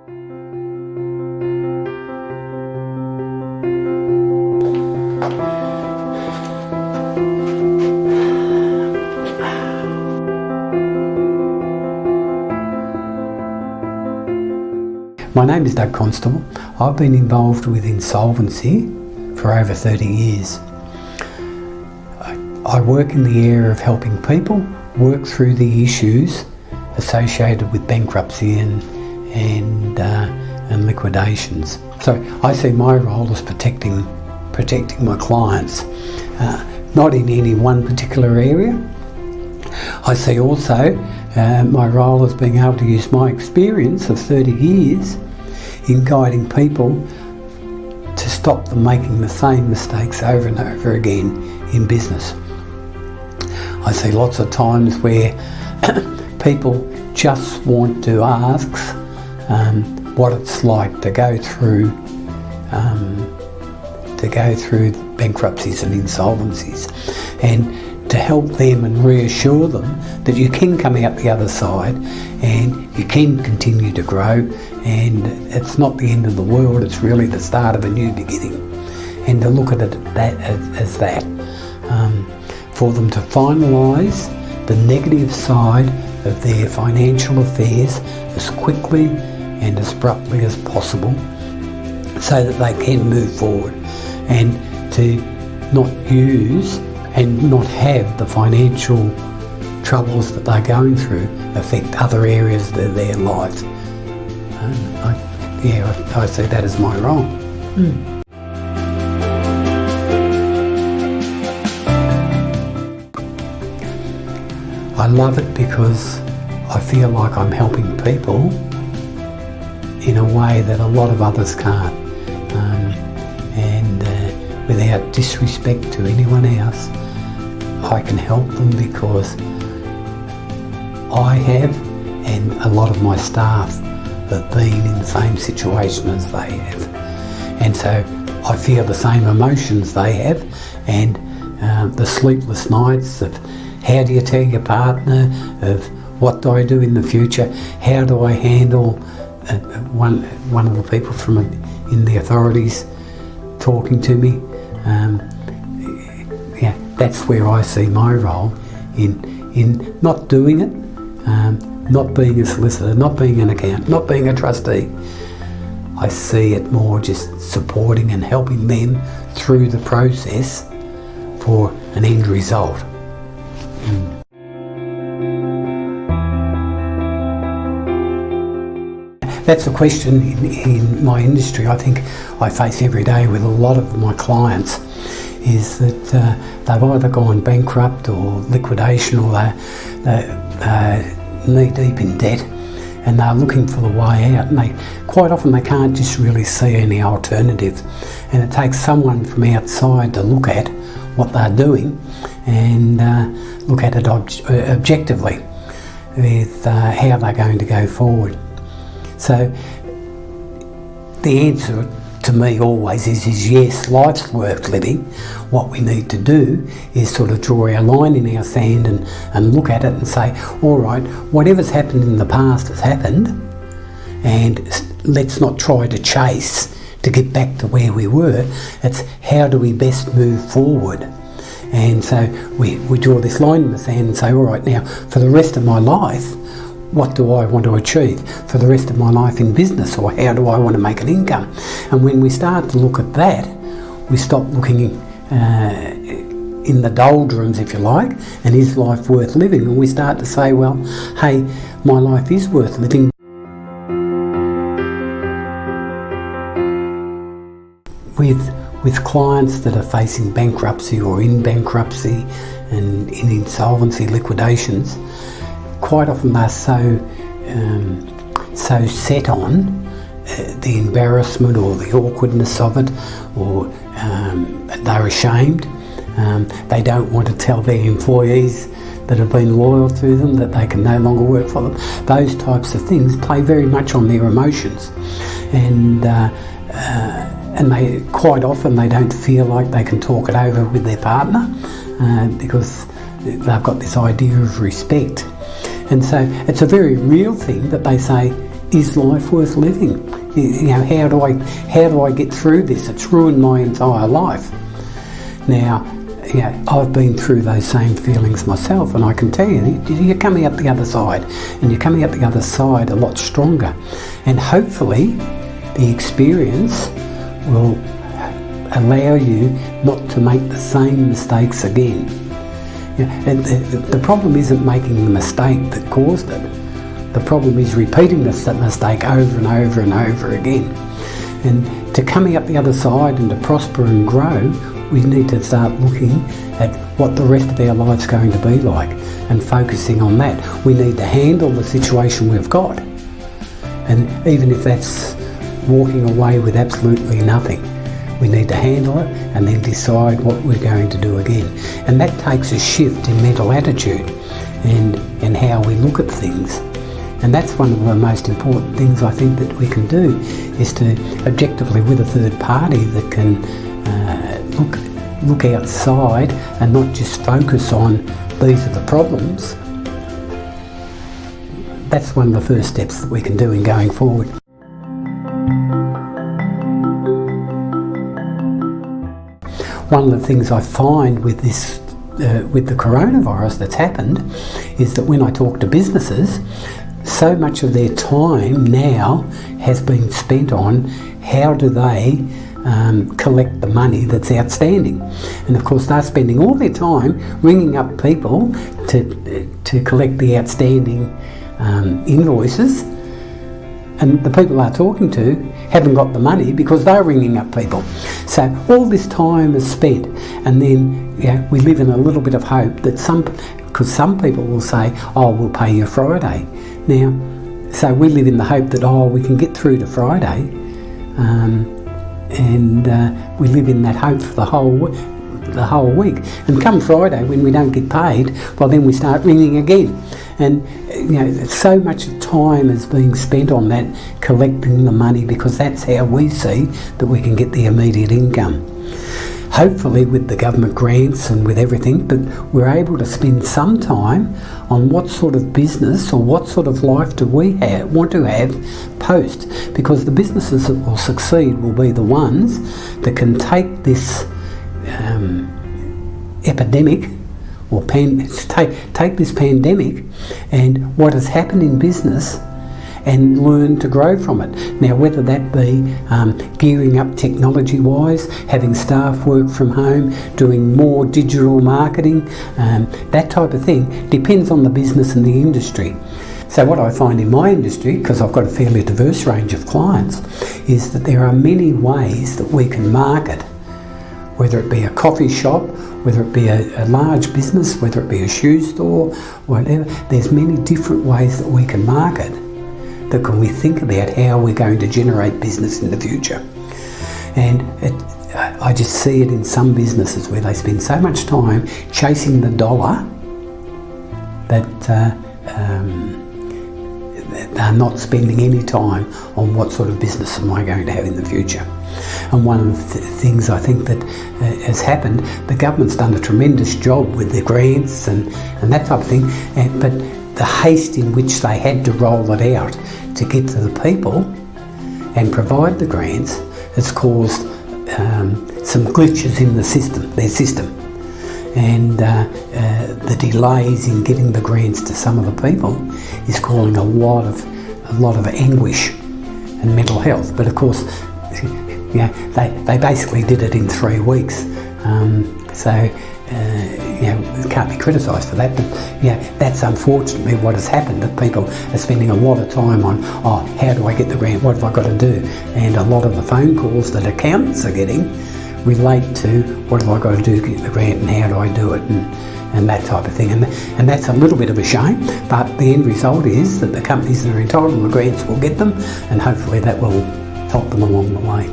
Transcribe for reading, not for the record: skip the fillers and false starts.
My name is Doug Constable. I've been involved with insolvency for over 30 years. I work in the area of helping people work through the issues associated with bankruptcy and liquidations. So I see my role as protecting my clients, not in any one particular area. I see also my role as being able to use my experience of 30 years in guiding people to stop them making the same mistakes over and over again in business. I see lots of times where people just want to ask what it's like to go through bankruptcies and insolvencies, and to help them and reassure them that you can come out the other side and you can continue to grow, and it's not the end of the world, it's really the start of a new beginning, and to look at it as that. For them to finalise the negative side of their financial affairs as quickly and as abruptly as possible so that they can move forward, and to not use and not have the financial troubles that they're going through affect other areas of their lives. I see that as my role. I love it because I feel like I'm helping people in a way that a lot of others can't. Without disrespect to anyone else, I can help them because I have, and a lot of my staff have been in the same situation as they have. And so I feel the same emotions they have, and the sleepless nights of how do you tell your partner, of what do I do in the future, how do I handle one of the people from in the authorities talking to me. That's where I see my role in not doing it, not being a solicitor, not being an accountant, not being a trustee. I see it more just supporting and helping them through the process for an end result. That's a question in my industry I think I face every day with a lot of my clients, is that they've either gone bankrupt or liquidation, or they're knee-deep in debt and they're looking for the way out, and quite often they can't just really see any alternative, and it takes someone from outside to look at what they're doing and look at it objectively with how they're going to go forward. So the answer to me always is yes, life's worth living. What we need to do is sort of draw our line in our sand and look at it and say, all right, whatever's happened in the past has happened, and let's not try to chase to get back to where we were. It's how do we best move forward? And so we draw this line in the sand and say, all right, now for the rest of my life, what do I want to achieve for the rest of my life in business, or how do I want to make an income? And when we start to look at that, we stop looking in the doldrums, if you like, and is life worth living? And we start to say, well, hey, my life is worth living. With clients that are facing bankruptcy or in bankruptcy and in insolvency liquidations, quite often they're so set on the embarrassment or the awkwardness of it, or they're ashamed. They don't want to tell their employees that have been loyal to them that they can no longer work for them. Those types of things play very much on their emotions, and they quite often they don't feel like they can talk it over with their partner because they've got this idea of respect. And so it's a very real thing that they say, is life worth living? You know, how do I get through this? It's ruined my entire life. Now, I've been through those same feelings myself, and I can tell you, you're coming up the other side, and you're coming up the other side a lot stronger. And hopefully, the experience will allow you not to make the same mistakes again. And the problem isn't making the mistake that caused it. The problem is repeating that mistake over and over and over again. And to coming up the other side and to prosper and grow, we need to start looking at what the rest of our life's going to be like and focusing on that. We need to handle the situation we've got. And even if that's walking away with absolutely nothing, we need to handle it and then decide what we're going to do again. And that takes a shift in mental attitude and how we look at things. And that's one of the most important things I think that we can do, is to objectively, with a third party that can look outside and not just focus on these are the problems. That's one of the first steps that we can do in going forward. One of the things I find with this, with the coronavirus that's happened, is that when I talk to businesses, so much of their time now has been spent on how do they collect the money that's outstanding. And of course they're spending all their time ringing up people to collect the outstanding invoices, and the people they're talking to haven't got the money because they're ringing up people. So all this time is spent, and then we live in a little bit of hope that because some people will say, oh, we'll pay you Friday. Now, so we live in the hope that, oh, we can get through to Friday, and we live in that hope for the whole week. And come Friday, when we don't get paid, well, then we start ringing again. And so much time is being spent on that, collecting the money, because that's how we see that we can get the immediate income. Hopefully with the government grants and with everything, but we're able to spend some time on what sort of business or what sort of life do we want to have post, because the businesses that will succeed will be the ones that can take this epidemic, or take this pandemic and what has happened in business and learn to grow from it. Now, whether that be gearing up technology-wise, having staff work from home, doing more digital marketing, that type of thing, depends on the business and the industry. So what I find in my industry, because I've got a fairly diverse range of clients, is that there are many ways that we can market, whether it be a coffee shop, whether it be a large business, whether it be a shoe store, whatever. There's many different ways that we can market, that can we think about how we're going to generate business in the future. And I just see it in some businesses where they spend so much time chasing the dollar that they're not spending any time on what sort of business am I going to have in the future. And one of the things I think that has happened, the government's done a tremendous job with their grants and that type of thing, but the haste in which they had to roll it out to get to the people and provide the grants has caused some glitches in their system. And the delays in getting the grants to some of the people is causing a lot of anguish and mental health. But of course, they basically did it in 3 weeks. Can't be criticised for that, but that's unfortunately what has happened, that people are spending a lot of time on, how do I get the grant, what have I got to do? And a lot of the phone calls that accountants are getting relate to what have I got to do to get the grant and how do I do it, and that type of thing. And that's a little bit of a shame, but the end result is that the companies that are entitled to the grants will get them, and hopefully that will help them along the way.